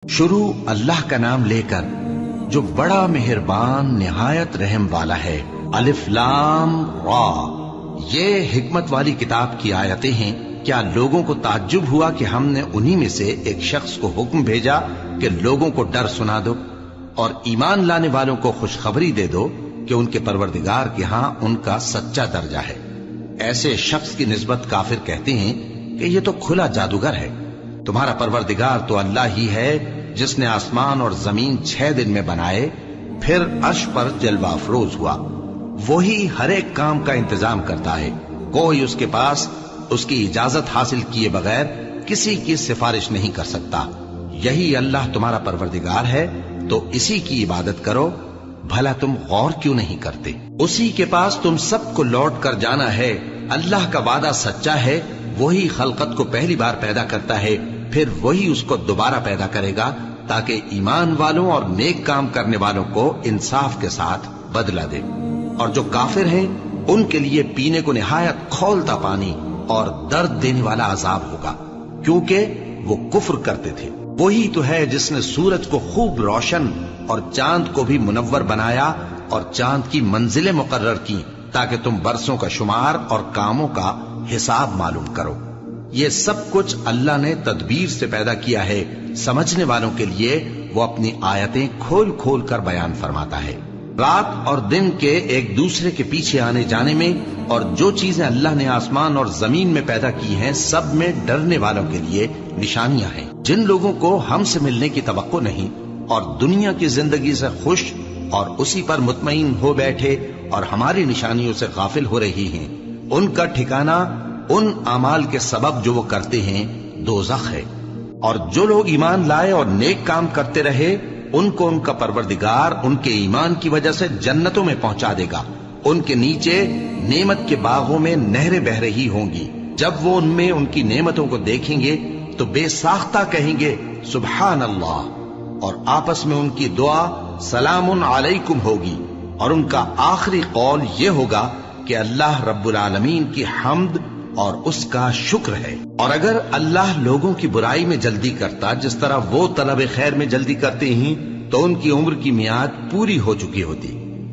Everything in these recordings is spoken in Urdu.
شروع اللہ کا نام لے کر جو بڑا مہربان نہایت رحم والا ہے۔ الف لام را، یہ حکمت والی کتاب کی آیتیں ہیں۔ کیا لوگوں کو تعجب ہوا کہ ہم نے انہی میں سے ایک شخص کو حکم بھیجا کہ لوگوں کو ڈر سنا دو اور ایمان لانے والوں کو خوشخبری دے دو کہ ان کے پروردگار کے ہاں ان کا سچا درجہ ہے۔ ایسے شخص کی نسبت کافر کہتے ہیں کہ یہ تو کھلا جادوگر ہے۔ تمہارا پروردگار تو اللہ ہی ہے جس نے آسمان اور زمین 6 دن میں بنائے، پھر عرش پر جلوہ افروز ہوا۔ وہی ہر ایک کام کا انتظام کرتا ہے، کوئی اس کے پاس اس کی اجازت حاصل کیے بغیر کسی کی سفارش نہیں کر سکتا۔ یہی اللہ تمہارا پروردگار ہے تو اسی کی عبادت کرو، بھلا تم غور کیوں نہیں کرتے؟ اسی کے پاس تم سب کو لوٹ کر جانا ہے۔ اللہ کا وعدہ سچا ہے، وہی خلقت کو پہلی بار پیدا کرتا ہے، پھر وہی اس کو دوبارہ پیدا کرے گا تاکہ ایمان والوں اور نیک کام کرنے والوں کو انصاف کے ساتھ بدلہ دے۔ اور جو کافر ہیں ان کے لیے پینے کو نہایت کھولتا پانی اور درد دینے والا عذاب ہوگا، کیونکہ وہ کفر کرتے تھے۔ وہی تو ہے جس نے سورج کو خوب روشن اور چاند کو بھی منور بنایا اور چاند کی منزلیں مقرر کی تاکہ تم برسوں کا شمار اور کاموں کا حساب معلوم کرو۔ یہ سب کچھ اللہ نے تدبیر سے پیدا کیا ہے، سمجھنے والوں کے لیے وہ اپنی آیتیں کھول کھول کر بیان فرماتا ہے۔ رات اور دن کے ایک دوسرے کے پیچھے آنے جانے میں اور جو چیزیں اللہ نے آسمان اور زمین میں پیدا کی ہیں سب میں ڈرنے والوں کے لیے نشانیاں ہیں۔ جن لوگوں کو ہم سے ملنے کی توقع نہیں اور دنیا کی زندگی سے خوش اور اسی پر مطمئن ہو بیٹھے اور ہماری نشانیوں سے غافل ہو رہی ہیں، ان کا ٹھکانہ ان اعمال کے سبب جو وہ کرتے ہیں دوزخ ہے۔ اور جو لوگ ایمان لائے اور نیک کام کرتے رہے ان کو ان کا پروردگار ان کے ایمان کی وجہ سے جنتوں میں پہنچا دے گا، ان کے نیچے نعمت کے باغوں میں نہریں بہ رہی ہوں گی۔ جب وہ ان میں ان کی نعمتوں کو دیکھیں گے تو بے ساختہ کہیں گے سبحان اللہ، اور آپس میں ان کی دعا سلام علیکم ہوگی، اور ان کا آخری قول یہ ہوگا کہ اللہ رب العالمین کی حمد اور اس کا شکر ہے۔ اور اگر اللہ لوگوں کی برائی میں جلدی کرتا جس طرح وہ طلب خیر میں جلدی کرتے ہیں تو ان کی عمر کی میعاد پوری ہو چکی ہوتی۔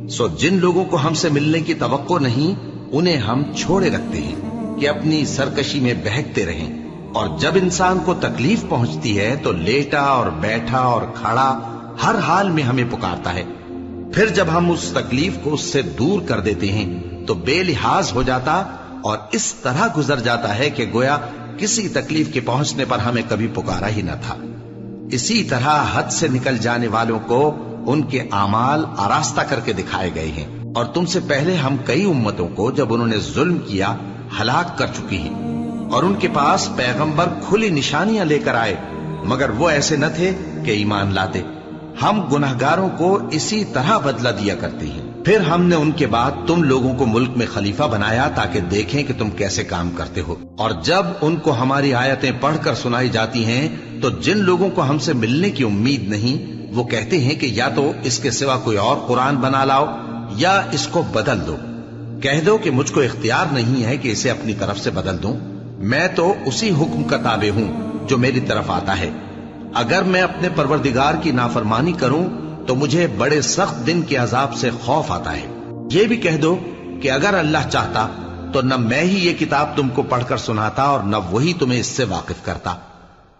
سو جن لوگوں کو ہم سے ملنے کی توقع نہیں انہیں ہم چھوڑے رکھتے ہیں کہ اپنی سرکشی میں بہکتے رہیں، اور جب انسان کو تکلیف پہنچتی ہے تو لیٹا اور بیٹھا اور کھڑا ہر حال میں ہمیں پکارتا ہے۔ پھر جب ہم اس تکلیف کو اس سے دور کر دیتے ہیں تو بے لحاظ ہو جاتا اور اس طرح گزر جاتا ہے کہ گویا کسی تکلیف کے پہنچنے پر ہمیں کبھی پکارا ہی نہ تھا۔ اسی طرح حد سے نکل جانے والوں کو ان کے اعمال آراستہ کر کے دکھائے گئے ہیں، اور تم سے پہلے ہم کئی امتوں کو جب انہوں نے ظلم کیا ہلاک کر چکی ہیں، اور ان کے پاس پیغمبر کھلی نشانیاں لے کر آئے مگر وہ ایسے نہ تھے کہ ایمان لاتے۔ ہم گنہگاروں کو اسی طرح بدلہ دیا کرتے ہیں۔ پھر ہم نے ان کے بعد تم لوگوں کو ملک میں خلیفہ بنایا تاکہ دیکھیں کہ تم کیسے کام کرتے ہو۔ اور جب ان کو ہماری آیتیں پڑھ کر سنائی جاتی ہیں تو جن لوگوں کو ہم سے ملنے کی امید نہیں وہ کہتے ہیں کہ یا تو اس کے سوا کوئی اور قرآن بنا لاؤ یا اس کو بدل دو۔ کہہ دو کہ مجھ کو اختیار نہیں ہے کہ اسے اپنی طرف سے بدل دوں، میں تو اسی حکم کا تابع ہوں جو میری طرف آتا ہے۔ اگر میں اپنے پروردگار کی نافرمانی کروں تو مجھے بڑے سخت دن کے عذاب سے خوف آتا ہے۔ یہ بھی کہہ دو کہ اگر اللہ چاہتا تو نہ میں ہی یہ کتاب تم کو پڑھ کر سناتا اور نہ وہی تمہیں اس سے واقف کرتا،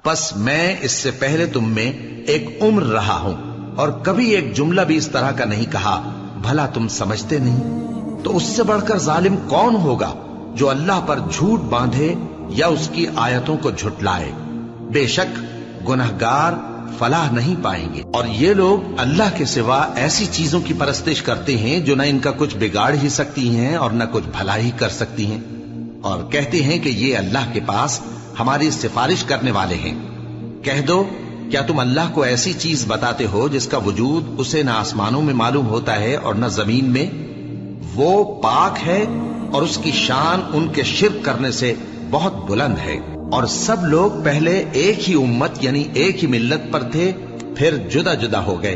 پس میں اس سے پہلے تم میں ایک عمر رہا ہوں اور کبھی ایک جملہ بھی اس طرح کا نہیں کہا، بھلا تم سمجھتے نہیں؟ تو اس سے بڑھ کر ظالم کون ہوگا جو اللہ پر جھوٹ باندھے یا اس کی آیتوں کو جھٹلائے؟ بے شک گنہگار فلاح نہیں پائیں گے۔ اور یہ لوگ اللہ کے سوا ایسی چیزوں کی پرستش کرتے ہیں جو نہ ان کا کچھ بگاڑ ہی سکتی ہیں اور نہ کچھ بھلائی کر سکتی ہیں، اور کہتے ہیں کہ یہ اللہ کے پاس ہماری سفارش کرنے والے ہیں۔ کہہ دو کیا تم اللہ کو ایسی چیز بتاتے ہو جس کا وجود اسے نہ آسمانوں میں معلوم ہوتا ہے اور نہ زمین میں؟ وہ پاک ہے اور اس کی شان ان کے شرک کرنے سے بہت بلند ہے۔ اور سب لوگ پہلے ایک ہی امت یعنی ایک ہی ملت پر تھے، پھر جدا جدا ہو گئے۔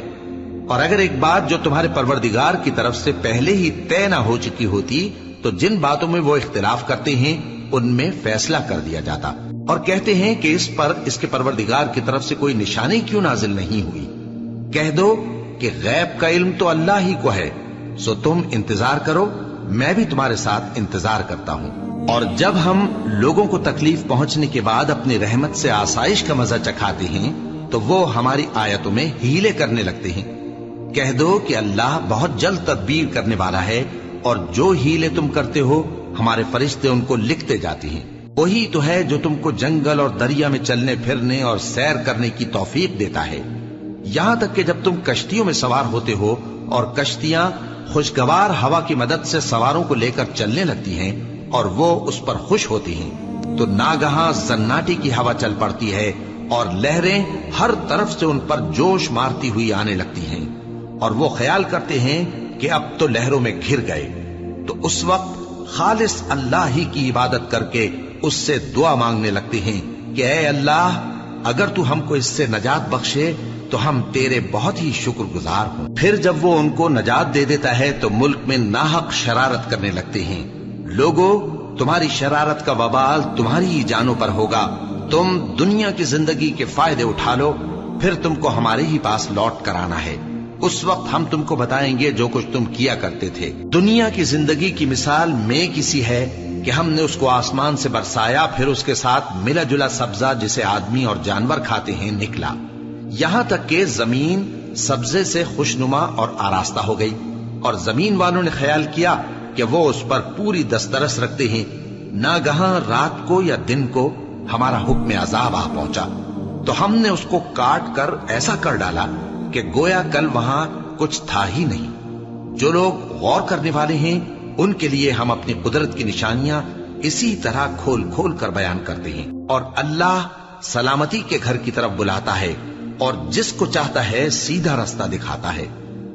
اور اگر ایک بات جو تمہارے پروردگار کی طرف سے پہلے ہی طے نہ ہو چکی ہوتی تو جن باتوں میں وہ اختلاف کرتے ہیں ان میں فیصلہ کر دیا جاتا۔ اور کہتے ہیں کہ اس پر اس کے پروردگار کی طرف سے کوئی نشانی کیوں نازل نہیں ہوئی؟ کہہ دو کہ غیب کا علم تو اللہ ہی کو ہے، سو تم انتظار کرو، میں بھی تمہارے ساتھ انتظار کرتا ہوں۔ اور جب ہم لوگوں کو تکلیف پہنچنے کے بعد اپنی رحمت سے آسائش کا مزہ چکھاتے ہیں تو وہ ہماری آیتوں میں ہیلے کرنے لگتے ہیں۔ کہہ دو کہ اللہ بہت جلد تدبیر کرنے والا ہے، اور جو ہیلے تم کرتے ہو ہمارے فرشتے ان کو لکھتے جاتے ہیں۔ وہی تو ہے جو تم کو جنگل اور دریا میں چلنے پھرنے اور سیر کرنے کی توفیق دیتا ہے، یہاں تک کہ جب تم کشتیوں میں سوار ہوتے ہو اور کشتیاں خوشگوار ہوا کی مدد سے سواروں کو لے کر چلنے لگتی ہیں اور وہ اس پر خوش ہوتی ہیں، تو ناگہاں زناٹی کی ہوا چل پڑتی ہے اور لہریں ہر طرف سے ان پر جوش مارتی ہوئی آنے لگتی ہیں، اور وہ خیال کرتے ہیں کہ اب تو لہروں میں گھر گئے، تو اس وقت خالص اللہ ہی کی عبادت کر کے اس سے دعا مانگنے لگتے ہیں کہ اے اللہ، اگر تو ہم کو اس سے نجات بخشے تو ہم تیرے بہت ہی شکر گزار ہوں۔ پھر جب وہ ان کو نجات دے دیتا ہے تو ملک میں ناحق شرارت کرنے لگتے ہیں۔ لوگو، تمہاری شرارت کا وبال تمہاری ہی جانوں پر ہوگا، تم دنیا کی زندگی کے فائدے اٹھا لو، پھر تم کو ہمارے ہی پاس لوٹ کر آنا ہے، اس وقت ہم تم کو بتائیں گے جو کچھ تم کیا کرتے تھے۔ دنیا کی زندگی کی مثال میں کسی ہے کہ ہم نے اس کو آسمان سے برسایا، پھر اس کے ساتھ ملا جلا سبزہ جسے آدمی اور جانور کھاتے ہیں نکلا، یہاں تک کہ زمین سبزے سے خوشنما اور آراستہ ہو گئی، اور زمین والوں نے خیال کیا کہ وہ اس پر پوری دسترس رکھتے ہیں۔ ناگہاں رات کو یا دن کو ہمارا حکم عذاب آ پہنچا تو ہم نے اس کو کاٹ کر ایسا کر ڈالا کہ گویا کل وہاں کچھ تھا ہی نہیں۔ جو لوگ غور کرنے والے ہیں ان کے لیے ہم اپنی قدرت کی نشانیاں اسی طرح کھول کھول کر بیان کرتے ہیں، اور اللہ سلامتی کے گھر کی طرف بلاتا ہے اور جس کو چاہتا ہے سیدھا رستہ دکھاتا ہے۔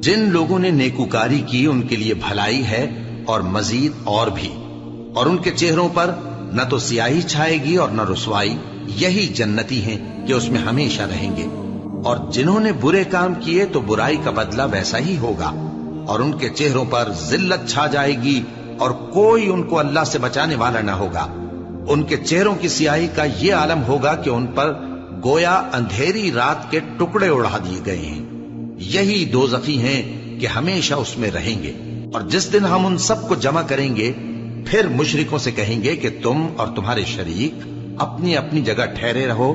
جن لوگوں نے نیکوکاری کی ان کے لیے بھلائی ہے اور مزید اور بھی، اور ان کے چہروں پر نہ تو سیاہی چھائے گی اور نہ رسوائی، یہی جنتی ہیں کہ اس میں ہمیشہ رہیں گے۔ اور جنہوں نے برے کام کیے تو برائی کا بدلہ ویسا ہی ہوگا، اور ان کے چہروں پر ذلت چھا جائے گی اور کوئی ان کو اللہ سے بچانے والا نہ ہوگا۔ ان کے چہروں کی سیاہی کا یہ عالم ہوگا کہ ان پر گویا اندھیری رات کے ٹکڑے اڑا دیے گئے ہیں، یہی دوزخی ہیں کہ ہمیشہ اس میں رہیں گے۔ اور جس دن ہم ان سب کو جمع کریں گے پھر مشرکوں سے کہیں گے کہ تم اور تمہارے شریک اپنی اپنی جگہ ٹھہرے رہو،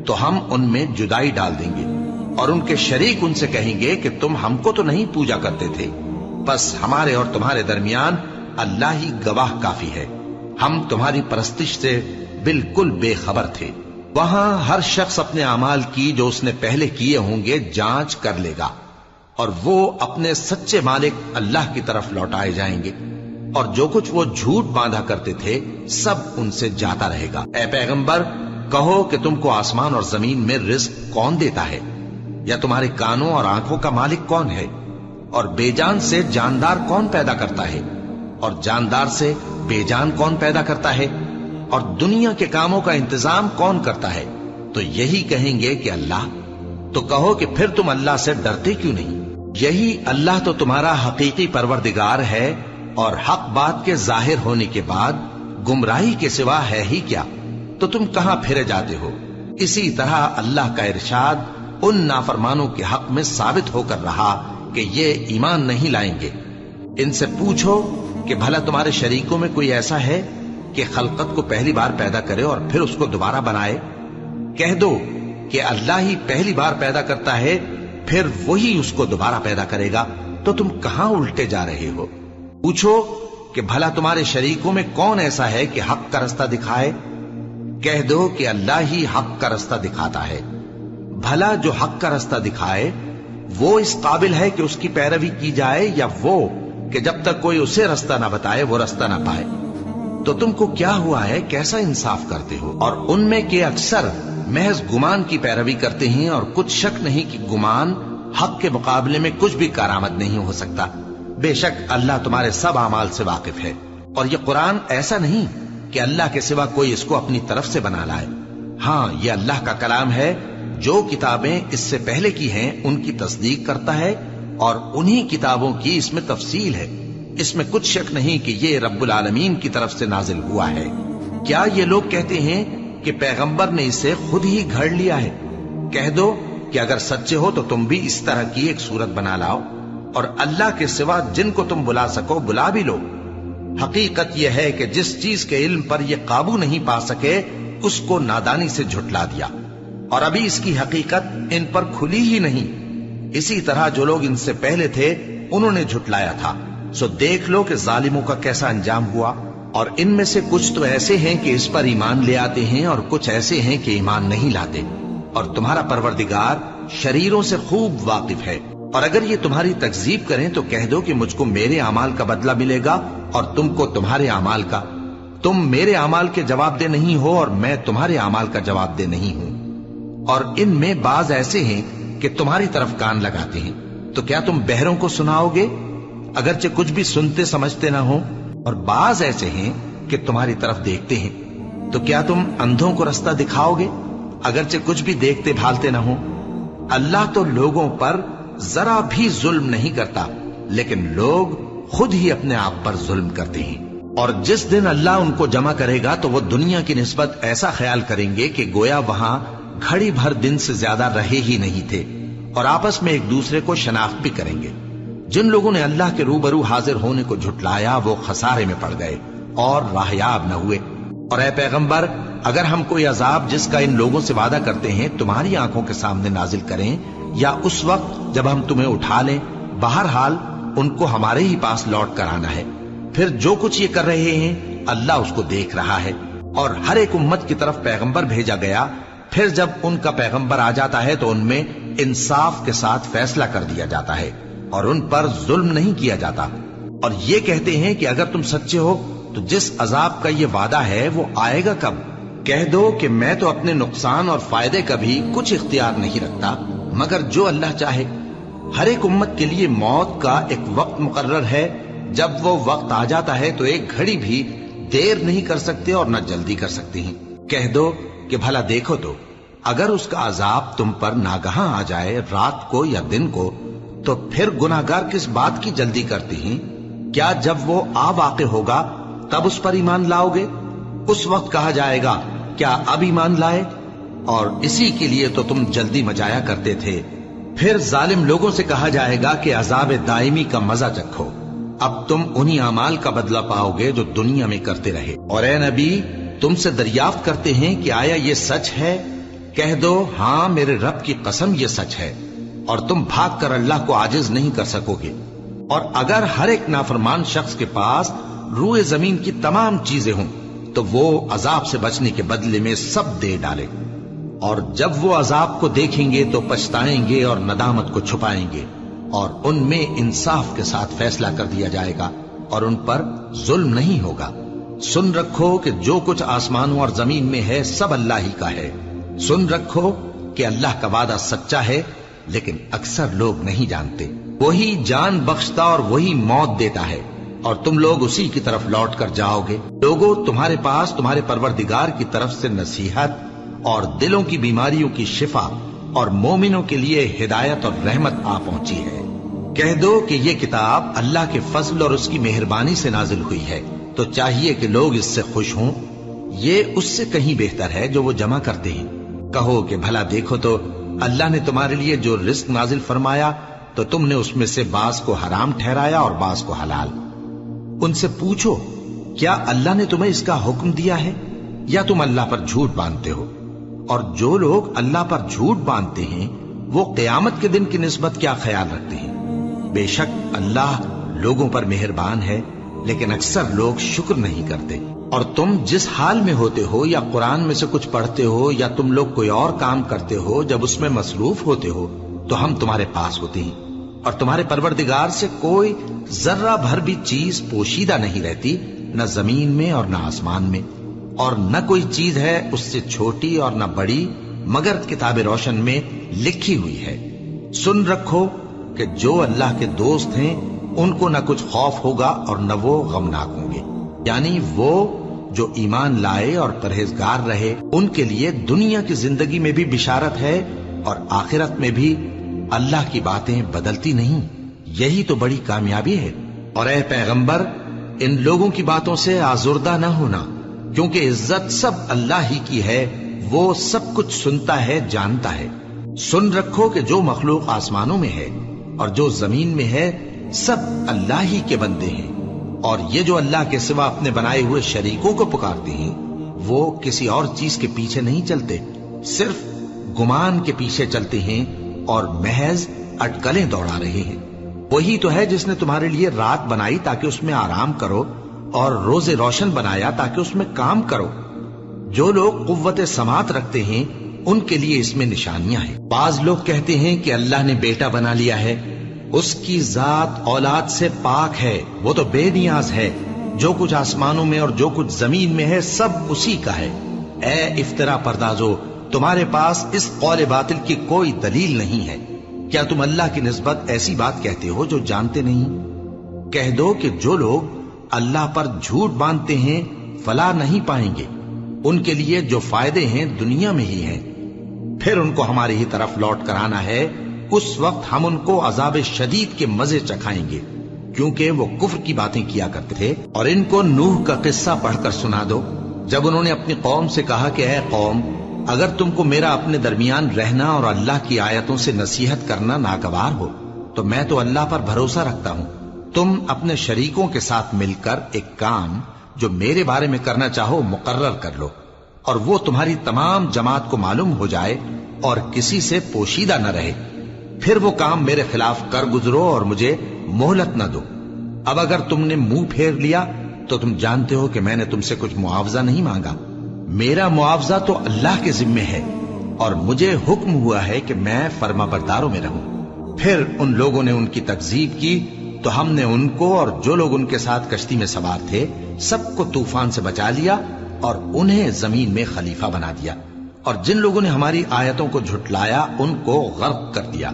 تو ہم ان میں جدائی ڈال دیں گے، اور ان کے شریک ان سے کہیں گے کہ تم ہم کو تو نہیں پوجا کرتے تھے، بس ہمارے اور تمہارے درمیان اللہ ہی گواہ کافی ہے، ہم تمہاری پرستش سے بالکل بے خبر تھے۔ وہاں ہر شخص اپنے اعمال کی جو اس نے پہلے کیے ہوں گے جانچ کر لے گا، اور وہ اپنے سچے مالک اللہ کی طرف لوٹائے جائیں گے، اور جو کچھ وہ جھوٹ باندھا کرتے تھے سب ان سے جاتا رہے گا۔ اے پیغمبر، کہو کہ تم کو آسمان اور زمین میں رزق کون دیتا ہے، یا تمہارے کانوں اور آنکھوں کا مالک کون ہے، اور بے جان سے جاندار کون پیدا کرتا ہے، اور جاندار سے بے جان کون پیدا کرتا ہے، اور دنیا کے کاموں کا انتظام کون کرتا ہے؟ تو یہی کہیں گے کہ اللہ۔ تو کہو کہ پھر تم اللہ سے ڈرتے کیوں نہیں؟ یہی اللہ تو تمہارا حقیقی پروردگار ہے، اور حق بات کے ظاہر ہونے کے بعد گمراہی کے سوا ہے ہی کیا؟ تو تم کہاں پھرے جاتے ہو؟ اسی طرح اللہ کا ارشاد ان نافرمانوں کے حق میں ثابت ہو کر رہا کہ یہ ایمان نہیں لائیں گے۔ ان سے پوچھو کہ بھلا تمہارے شریکوں میں کوئی ایسا ہے کہ خلقت کو پہلی بار پیدا کرے اور پھر اس کو دوبارہ بنائے؟ کہہ دو کہ اللہ ہی پہلی بار پیدا کرتا ہے، پھر وہی اس کو دوبارہ پیدا کرے گا، تو تم کہاں الٹے جا رہے ہو؟ پوچھو کہ بھلا تمہارے شریکوں میں کون ایسا ہے کہ حق کا رستہ دکھائے؟ کہہ دو کہ اللہ ہی حق کا رستہ دکھاتا ہے۔ بھلا جو حق کا رستہ دکھائے وہ اس قابل ہے کہ اس کی پیروی کی جائے، یا وہ کہ جب تک کوئی اسے رستہ نہ بتائے وہ رستہ نہ پائے؟ تو تم کو کیا ہوا ہے، کیسا انصاف کرتے ہو؟ اور ان میں کے اکثر محض گمان کی پیروی کرتے ہیں، اور کچھ شک نہیں کہ گمان حق کے مقابلے میں کچھ بھی کارآمد نہیں ہو سکتا۔ بے شک اللہ تمہارے سب اعمال سے واقف ہے، اور یہ قرآن ایسا نہیں کہ اللہ کے سوا کوئی اس کو اپنی طرف سے بنا لائے۔ ہاں، یہ اللہ کا کلام ہے، جو کتابیں اس سے پہلے کی ہیں ان کی تصدیق کرتا ہے، اور انہی کتابوں کی اس میں تفصیل ہے۔ اس میں کچھ شک نہیں کہ یہ رب العالمین کی طرف سے نازل ہوا ہے۔ کیا یہ لوگ کہتے ہیں کہ پیغمبر نے اسے خود ہی گھڑ لیا ہے۔ کہہ دو کہ اگر سچے ہو تو تم بھی اس طرح کی ایک صورت بنا لاؤ اور اللہ کے سوا جن کو تم بلا سکو بلا بھی لو۔ حقیقت یہ ہے کہ جس چیز کے علم پر یہ قابو نہیں پا سکے اس کو نادانی سے جھٹلا دیا، اور ابھی اس کی حقیقت ان پر کھلی ہی نہیں۔ اسی طرح جو لوگ ان سے پہلے تھے انہوں نے جھٹلایا تھا، سو دیکھ لو کہ ظالموں کا کیسا انجام ہوا۔ اور ان میں سے کچھ تو ایسے ہیں کہ اس پر ایمان لے آتے ہیں اور کچھ ایسے ہیں کہ ایمان نہیں لاتے، اور تمہارا پروردگار شریروں سے خوب واقف ہے۔ اور اگر یہ تمہاری تکذیب کریں تو کہہ دو کہ مجھ کو میرے اعمال کا بدلہ ملے گا اور تم کو تمہارے اعمال کا۔ تم میرے اعمال کے جواب دہ نہیں ہو اور میں تمہارے اعمال کا جواب دہ نہیں ہوں۔ اور ان میں بعض ایسے ہیں کہ تمہاری طرف کان لگاتے ہیں، تو کیا تم بہروں کو سناؤ گے اگرچہ کچھ بھی سنتے سمجھتے نہ ہو؟ اور بعض ایسے ہیں کہ تمہاری طرف دیکھتے ہیں، تو کیا تم اندھوں کو رستہ دکھاؤ گے اگرچہ کچھ بھی دیکھتے بھالتے نہ ہو؟ اللہ تو لوگوں پر ذرا بھی ظلم نہیں کرتا، لیکن لوگ خود ہی اپنے آپ پر ظلم کرتے ہیں۔ اور جس دن اللہ ان کو جمع کرے گا تو وہ دنیا کی نسبت ایسا خیال کریں گے کہ گویا وہاں گھڑی بھر دن سے زیادہ رہے ہی نہیں تھے، اور آپس میں ایک دوسرے کو شناخت بھی کریں گے۔ جن لوگوں نے اللہ کے روبرو حاضر ہونے کو جھٹلایا وہ خسارے میں پڑ گئے اور راہیاب نہ ہوئے۔ اور اے پیغمبر، اگر ہم کوئی عذاب جس کا ان لوگوں سے وعدہ کرتے ہیں تمہاری آنکھوں کے سامنے نازل کریں یا اس وقت جب ہم تمہیں اٹھا لیں، بہرحال ان کو ہمارے ہی پاس لوٹ کر آنا ہے۔ پھر جو کچھ یہ کر رہے ہیں اللہ اس کو دیکھ رہا ہے۔ اور ہر ایک امت کی طرف پیغمبر بھیجا گیا، پھر جب ان کا پیغمبر آ جاتا ہے تو ان میں انصاف کے ساتھ فیصلہ کر دیا جاتا ہے اور ان پر ظلم نہیں کیا جاتا۔ اور یہ کہتے ہیں کہ اگر تم سچے ہو تو جس عذاب کا یہ وعدہ ہے وہ آئے گا کب؟ کہہ دو کہ میں تو اپنے نقصان اور فائدے کا بھی کچھ اختیار نہیں رکھتا مگر جو اللہ چاہے۔ ہر ایک امت کے لیے موت کا ایک وقت مقرر ہے، جب وہ وقت آ جاتا ہے تو ایک گھڑی بھی دیر نہیں کر سکتے اور نہ جلدی کر سکتے ہیں۔ کہہ دو کہ بھلا دیکھو تو اگر اس کا عذاب تم پر ناگہاں آ جائے رات کو یا دن کو تو پھر گناہگار کس بات کی جلدی کرتے ہیں؟ کیا جب وہ آ واقع ہوگا تب اس پر ایمان لاؤ گے؟ اس وقت کہا جائے گا کیا اب ایمان لائے؟ اور اسی کے لیے تو تم جلدی مچایا کرتے تھے۔ پھر ظالم لوگوں سے کہا جائے گا کہ عذاب دائمی کا مزہ چکھو، اب تم انہی اعمال کا بدلہ پاؤ گے جو دنیا میں کرتے رہے۔ اور اے نبی، تم سے دریافت کرتے ہیں کہ آیا یہ سچ ہے؟ کہہ دو ہاں میرے رب کی قسم یہ سچ ہے، اور تم بھاگ کر اللہ کو عاجز نہیں کر سکو گے۔ اور اگر ہر ایک نافرمان شخص کے پاس روئے زمین کی تمام چیزیں ہوں تو وہ عذاب سے بچنے کے بدلے میں سب دے ڈالے، اور جب وہ عذاب کو دیکھیں گے تو پچھتائیں گے اور ندامت کو چھپائیں گے، اور ان میں انصاف کے ساتھ فیصلہ کر دیا جائے گا اور ان پر ظلم نہیں ہوگا۔ سن رکھو کہ جو کچھ آسمانوں اور زمین میں ہے سب اللہ ہی کا ہے۔ سن رکھو کہ اللہ کا وعدہ سچا ہے، لیکن اکثر لوگ نہیں جانتے۔ وہی جان بخشتا اور وہی موت دیتا ہے، اور تم لوگ اسی کی طرف لوٹ کر جاؤ گے۔ لوگوں، تمہارے پاس تمہارے پروردگار کی طرف سے نصیحت اور دلوں کی بیماریوں کی شفا اور مومنوں کے لیے ہدایت اور رحمت آ پہنچی ہے۔ کہہ دو کہ یہ کتاب اللہ کے فضل اور اس کی مہربانی سے نازل ہوئی ہے، تو چاہیے کہ لوگ اس سے خوش ہوں۔ یہ اس سے کہیں بہتر ہے جو وہ جمع کرتے ہیں۔ کہو کہ بھلا دیکھو تو اللہ نے تمہارے لیے جو رزق نازل فرمایا تو تم نے اس میں سے بعض کو حرام ٹھہرایا اور بعض کو حلال۔ ان سے پوچھو کیا اللہ نے تمہیں اس کا حکم دیا ہے یا تم اللہ پر جھوٹ باندھتے ہو؟ اور جو لوگ اللہ پر جھوٹ باندھتے ہیں وہ قیامت کے دن کی نسبت کیا خیال رکھتے ہیں؟ بے شک اللہ لوگوں پر مہربان ہے، لیکن اکثر لوگ شکر نہیں کرتے۔ اور تم جس حال میں ہوتے ہو یا قرآن میں سے کچھ پڑھتے ہو یا تم لوگ کوئی اور کام کرتے ہو، جب اس میں مصروف ہوتے ہو تو ہم تمہارے پاس ہوتے ہیں، اور تمہارے پروردگار سے کوئی ذرہ بھر بھی چیز پوشیدہ نہیں رہتی، نہ زمین میں اور نہ آسمان میں، اور نہ کوئی چیز ہے اس سے چھوٹی اور نہ بڑی مگر کتاب روشن میں لکھی ہوئی ہے۔ سن رکھو کہ جو اللہ کے دوست ہیں ان کو نہ کچھ خوف ہوگا اور نہ وہ غمناک ہوں گے، یعنی وہ جو ایمان لائے اور پرہیزگار رہے ان کے لیے دنیا کی زندگی میں بھی بشارت ہے اور آخرت میں بھی۔ اللہ کی باتیں بدلتی نہیں، یہی تو بڑی کامیابی ہے۔ اور اے پیغمبر، ان لوگوں کی باتوں سے آزردہ نہ ہونا کیونکہ عزت سب اللہ ہی کی ہے، وہ سب کچھ سنتا ہے، جانتا ہے۔ سن رکھو کہ جو مخلوق آسمانوں میں ہے اور جو زمین میں ہے سب اللہ ہی کے بندے ہیں، اور یہ جو اللہ کے سوا اپنے بنائے ہوئے شریکوں کو پکارتے ہیں وہ کسی اور چیز کے پیچھے نہیں چلتے، صرف گمان کے پیچھے چلتے ہیں اور محض اٹکلیں دوڑا رہے ہیں۔ وہی تو ہے جس نے تمہارے لیے رات بنائی تاکہ اس میں آرام کرو، اور روز روشن بنایا تاکہ اس میں کام کرو۔ جو لوگ قوت سماعت رکھتے ہیں ان کے لیے اس میں نشانیاں ہیں۔ بعض لوگ کہتے ہیں کہ اللہ نے بیٹا بنا لیا ہے، اس کی ذات اولاد سے پاک ہے، وہ تو بے نیاز ہے، جو کچھ آسمانوں میں اور جو کچھ زمین میں ہے سب اسی کا ہے۔ اے افترا پردازو، تمہارے پاس اس قول باطل کی کوئی دلیل نہیں ہے۔ کیا تم اللہ کی نسبت ایسی بات کہتے ہو جو جانتے نہیں؟ کہہ دو کہ جو لوگ اللہ پر جھوٹ باندھتے ہیں فلاح نہیں پائیں گے، ان کے لیے جو فائدے ہیں دنیا میں ہی ہیں، پھر ان کو ہماری ہی طرف لوٹ کر آنا ہے، اس وقت ہم ان کو عذاب شدید کے مزے چکھائیں گے، کیونکہ وہ کفر کی باتیں کیا کرتے تھے۔ اور ان کو نوح کا قصہ پڑھ کر سنا دو، جب انہوں نے اپنی قوم سے کہا کہ اے قوم، اگر تم کو میرا اپنے درمیان رہنا اور اللہ کی آیتوں سے نصیحت کرنا ناگوار ہو تو میں تو اللہ پر بھروسہ رکھتا ہوں، تم اپنے شریکوں کے ساتھ مل کر ایک کام جو میرے بارے میں کرنا چاہو مقرر کر لو، اور وہ تمہاری تمام جماعت کو معلوم ہو جائے اور کسی سے پوشیدہ نہ رہے، پھر وہ کام میرے خلاف کر گزرو اور مجھے مہلت نہ دو۔ اب اگر تم نے منہ پھیر لیا تو تم جانتے ہو کہ میں نے تم سے کچھ معاوضہ نہیں مانگا، میرا معاوضہ تو اللہ کے ذمے ہے، اور مجھے حکم ہوا ہے کہ میں فرما برداروں میں رہوں۔ پھر ان لوگوں نے ان کی تکذیب کی تو ہم نے ان کو اور جو لوگ ان کے ساتھ کشتی میں سوار تھے سب کو طوفان سے بچا لیا اور انہیں زمین میں خلیفہ بنا دیا، اور جن لوگوں نے ہماری آیتوں کو جھٹلایا ان کو غرق کر دیا۔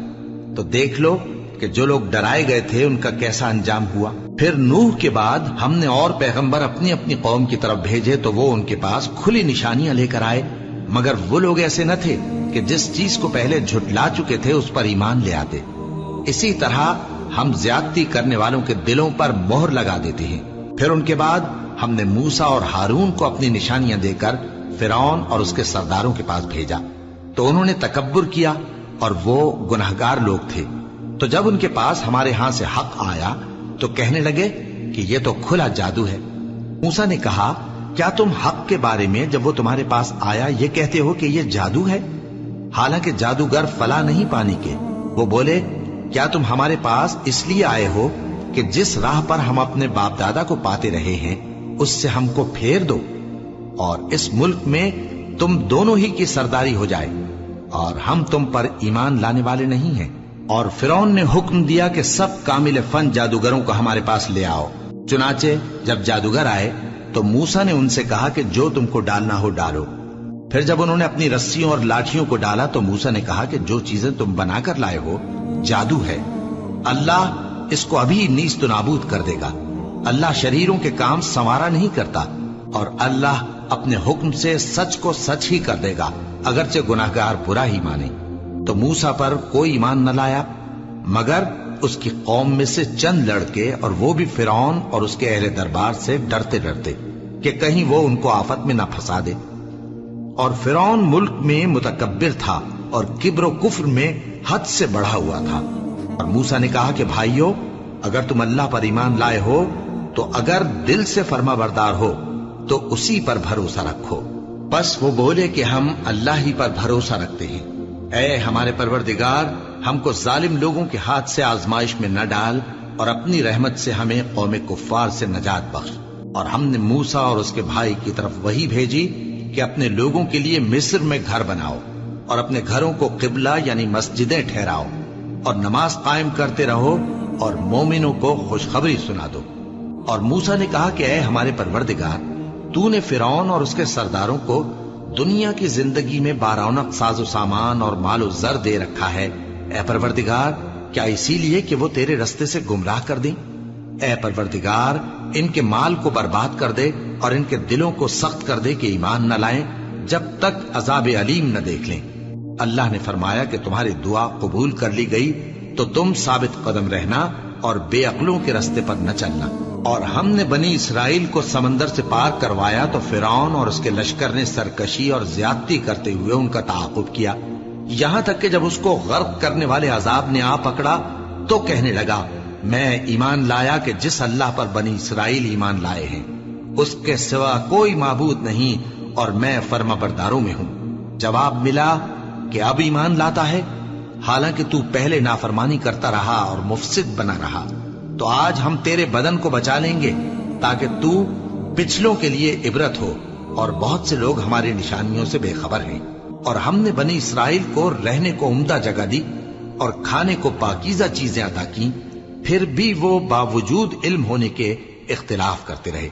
تو دیکھ لو کہ جو لوگ ڈرائے گئے تھے ان کا کیسا انجام ہوا۔ پھر نوح کے بعد ہم نے اور پیغمبر اپنی اپنی قوم کی طرف بھیجے تو وہ ان کے پاس کھلی نشانیاں لے کر آئے، مگر وہ لوگ ایسے نہ تھے کہ جس چیز کو پہلے جھٹلا چکے تھے اس پر ایمان لے آتے۔ اسی طرح ہم زیادتی کرنے والوں کے دلوں پر مہر لگا دیتے ہیں۔ پھر ان کے بعد ہم نے موسیٰ اور ہارون کو اپنی نشانیاں دے کر فرعون اور اس کے سرداروں کے پاس بھیجا، تو انہوں نے تکبر کیا اور وہ گناہگار لوگ تھے۔ تو جب ان کے پاس ہمارے ہاں سے حق آیا تو کہنے لگے کہ یہ تو کھلا جادو ہے۔ موسیٰ نے کہا، کیا تم حق کے بارے میں جب وہ تمہارے پاس آیا یہ کہتے ہو کہ یہ جادو ہے؟ حالانکہ جادوگر فلاح نہیں پانے کے۔ وہ بولے، کیا تم ہمارے پاس اس لیے آئے ہو کہ جس راہ پر ہم اپنے باپ دادا کو پاتے رہے ہیں اس سے ہم کو پھیر دو، اور اس ملک میں تم دونوں ہی کی سرداری ہو جائے، اور ہم تم پر ایمان لانے والے نہیں ہیں۔ اور فرعون نے حکم دیا کہ سب کامل فن جادوگروں کو ہمارے پاس لے آؤ۔ چنانچہ جب جادوگر آئے تو موسیٰ نے ان سے کہا کہ جو تم کو ڈالنا ہو ڈالو۔ پھر جب انہوں نے اپنی رسیوں اور لاٹھیوں کو ڈالا تو موسیٰ نے کہا کہ جو چیزیں تم بنا کر لائے ہو جادو ہے، اللہ اس کو ابھی نیست و نابود کر دے گا۔ اللہ شریروں کے کام سنوارا نہیں کرتا، اور اللہ اپنے حکم سے سچ کو سچ ہی کر دے گا، اگرچہ گناہگار برا ہی مانے۔ تو موسیٰ پر کوئی ایمان نہ لایا مگر اس کی قوم میں سے چند لڑکے، اور وہ بھی فرعون اور اس کے اہل دربار سے ڈرتے ڈرتے کہ کہیں وہ ان کو آفت میں نہ پھنسا دے۔ اور فرعون ملک میں متکبر تھا اور کبر و کفر میں حد سے بڑھا ہوا تھا۔ اور موسیٰ نے کہا کہ بھائیو، اگر تم اللہ پر ایمان لائے ہو تو اگر دل سے فرما بردار ہو تو اسی پر بھروسہ رکھو۔ بس وہ بولے کہ ہم اللہ ہی پر بھروسہ رکھتے ہیں۔ اے ہمارے پروردگار، ہم کو ظالم لوگوں کے ہاتھ سے آزمائش میں نہ ڈال، اور اپنی رحمت سے ہمیں قوم کفار سے نجات بخش۔ اور ہم نے موسیٰ اور اس کے بھائی کی طرف وحی بھیجی کہ اپنے لوگوں کے لیے مصر میں گھر بناؤ، اور اپنے گھروں کو قبلہ یعنی مسجدیں ٹھہراؤ، اور نماز قائم کرتے رہو، اور مومنوں کو خوشخبری سنا دو۔ اور موسیٰ نے کہا کہ اے ہمارے پروردگار، تو نے فرعون اور اس کے سرداروں کو دنیا کی زندگی میں بارونق ساز و سامان اور مال و زر دے رکھا ہے، اے پروردگار کیا اسی لیے کہ وہ تیرے رستے سے گمراہ کر دیں؟ اے پروردگار ان کے مال کو برباد کر دے اور ان کے دلوں کو سخت کر دے کہ ایمان نہ لائیں جب تک عذاب علیم نہ دیکھ لیں۔ اللہ نے فرمایا کہ تمہاری دعا قبول کر لی گئی تو تم ثابت قدم رہنا اور بے عقلوں کے رستے پر نہ چلنا۔ اور ہم نے بنی اسرائیل کو سمندر سے پار کروایا تو فرعون اور اس کے لشکر نے سرکشی اور زیادتی کرتے ہوئے ان کا تعاقب کیا، یہاں تک کہ جب اس کو غرق کرنے والے عذاب نے آ پکڑا تو کہنے لگا میں ایمان لایا کہ جس اللہ پر بنی اسرائیل ایمان لائے ہیں اس کے سوا کوئی معبود نہیں اور میں فرما برداروں میں ہوں۔ جواب ملا کہ اب ایمان لاتا ہے، حالانکہ تو پہلے نافرمانی کرتا رہا اور مفسد بنا رہا، تو آج ہم تیرے بدن کو بچا لیں گے تاکہ تو پچھلوں کے لیے عبرت ہو، اور بہت سے لوگ ہماری نشانیوں سے بے خبر ہیں۔ اور ہم نے بنی اسرائیل کو رہنے کو عمدہ جگہ دی اور کھانے کو پاکیزہ چیزیں عطا کی، پھر بھی وہ باوجود علم ہونے کے اختلاف کرتے رہے۔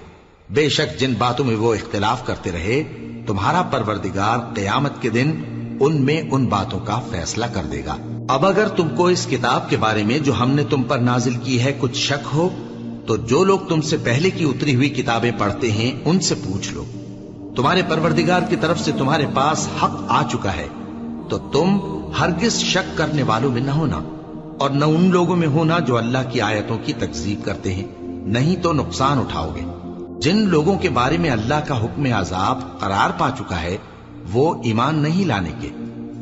بے شک جن باتوں میں وہ اختلاف کرتے رہے تمہارا پروردگار قیامت کے دن ان میں ان باتوں کا فیصلہ کر دے گا۔ اب اگر تم کو اس کتاب کے بارے میں جو ہم نے تم پر نازل کی ہے کچھ شک ہو تو جو لوگ تم سے پہلے کی اتری ہوئی کتابیں پڑھتے ہیں ان سے پوچھ لو، تمہارے پروردگار کی طرف سے تمہارے پاس حق آ چکا ہے تو تم ہرگز شک کرنے والوں میں نہ ہونا، اور نہ ان لوگوں میں ہونا جو اللہ کی آیتوں کی تکذیب کرتے ہیں، نہیں تو نقصان اٹھاؤ گے۔ جن لوگوں کے بارے میں اللہ کا حکم عذاب قرار پا چکا ہے وہ ایمان نہیں لانے کے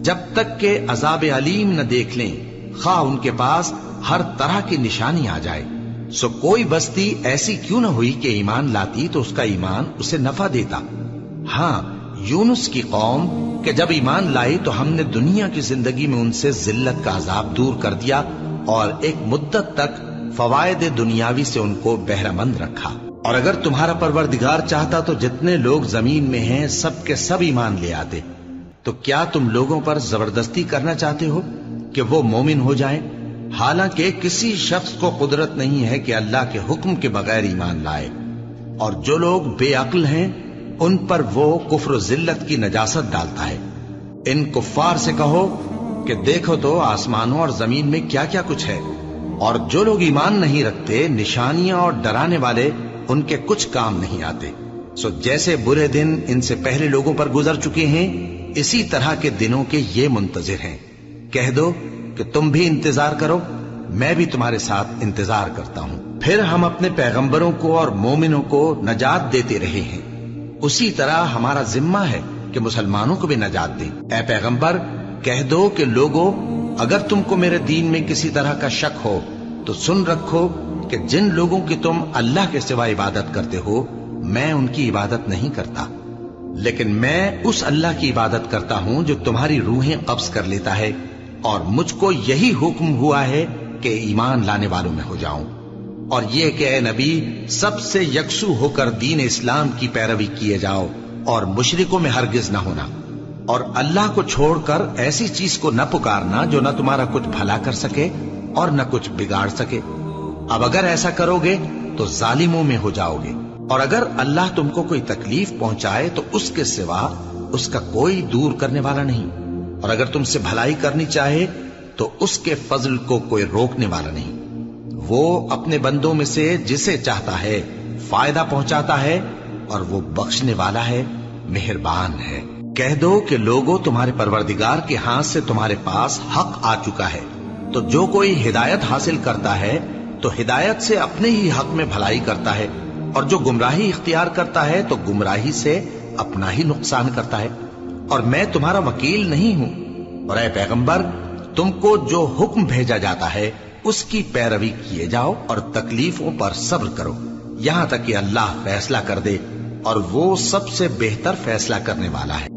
جب تک کہ عذاب علیم نہ دیکھ لیں، خواہ ان کے پاس ہر طرح کی نشانی آ جائے۔ سو کوئی بستی ایسی کیوں نہ ہوئی کہ ایمان لاتی تو اس کا ایمان اسے نفع دیتا۔ ہاں، یونس کی قوم کہ جب ایمان لائی تو ہم نے دنیا کی زندگی میں ان سے ذلت کا عذاب دور کر دیا اور ایک مدت تک فوائد دنیاوی سے ان کو بہرہ مند رکھا۔ اور اگر تمہارا پروردگار چاہتا تو جتنے لوگ زمین میں ہیں سب کے سب ایمان لے آتے، تو کیا تم لوگوں پر زبردستی کرنا چاہتے ہو کہ وہ مومن ہو جائیں؟ حالانکہ کسی شخص کو قدرت نہیں ہے کہ اللہ کے حکم کے بغیر ایمان لائے، اور جو لوگ بے عقل ہیں ان پر وہ کفر و ذلت کی نجاست ڈالتا ہے۔ ان کفار سے کہو کہ دیکھو تو آسمانوں اور زمین میں کیا کیا کچھ ہے، اور جو لوگ ایمان نہیں رکھتے نشانیاں اور ڈرانے والے ان کے کچھ کام نہیں آتے۔ سو جیسے برے دن ان سے پہلے لوگوں پر گزر چکے ہیں اسی طرح کے دنوں کے یہ منتظر ہیں۔ کہہ دو کہ تم بھی انتظار کرو، میں بھی تمہارے ساتھ انتظار کرتا ہوں۔ پھر ہم اپنے پیغمبروں کو اور مومنوں کو نجات دیتے رہے ہیں، اسی طرح ہمارا ذمہ ہے کہ مسلمانوں کو بھی نجات دیں۔ اے پیغمبر کہہ دو کہ لوگو اگر تم کو میرے دین میں کسی طرح کا شک ہو تو سن رکھو کہ جن لوگوں کی تم اللہ کے سوا عبادت کرتے ہو میں ان کی عبادت نہیں کرتا، لیکن میں اس اللہ کی عبادت کرتا ہوں جو تمہاری روحیں قبض کر لیتا ہے، اور مجھ کو یہی حکم ہوا ہے کہ ایمان لانے والوں میں ہو جاؤں، اور یہ کہ اے نبی سب سے یکسو ہو کر دین اسلام کی پیروی کیے جاؤ اور مشرکوں میں ہرگز نہ ہونا، اور اللہ کو چھوڑ کر ایسی چیز کو نہ پکارنا جو نہ تمہارا کچھ بھلا کر سکے اور نہ کچھ بگاڑ سکے۔ اب اگر ایسا کرو گے تو ظالموں میں ہو جاؤ گے، اور اگر اللہ تم کو کوئی تکلیف پہنچائے تو اس کے سوا اس کا کوئی دور کرنے والا نہیں، اور اگر تم سے بھلائی کرنی چاہے تو اس کے فضل کو کوئی روکنے والا نہیں۔ وہ اپنے بندوں میں سے جسے چاہتا ہے فائدہ پہنچاتا ہے، اور وہ بخشنے والا ہے، مہربان ہے۔ کہہ دو کہ لوگوں تمہارے پروردگار کے ہاتھ سے تمہارے پاس حق آ چکا ہے، تو جو کوئی ہدایت حاصل کرتا ہے تو ہدایت سے اپنے ہی حق میں بھلائی کرتا ہے، اور جو گمراہی اختیار کرتا ہے تو گمراہی سے اپنا ہی نقصان کرتا ہے، اور میں تمہارا وکیل نہیں ہوں۔ اور اے پیغمبر تم کو جو حکم بھیجا جاتا ہے اس کی پیروی کیے جاؤ اور تکلیفوں پر صبر کرو یہاں تک کہ اللہ فیصلہ کر دے، اور وہ سب سے بہتر فیصلہ کرنے والا ہے۔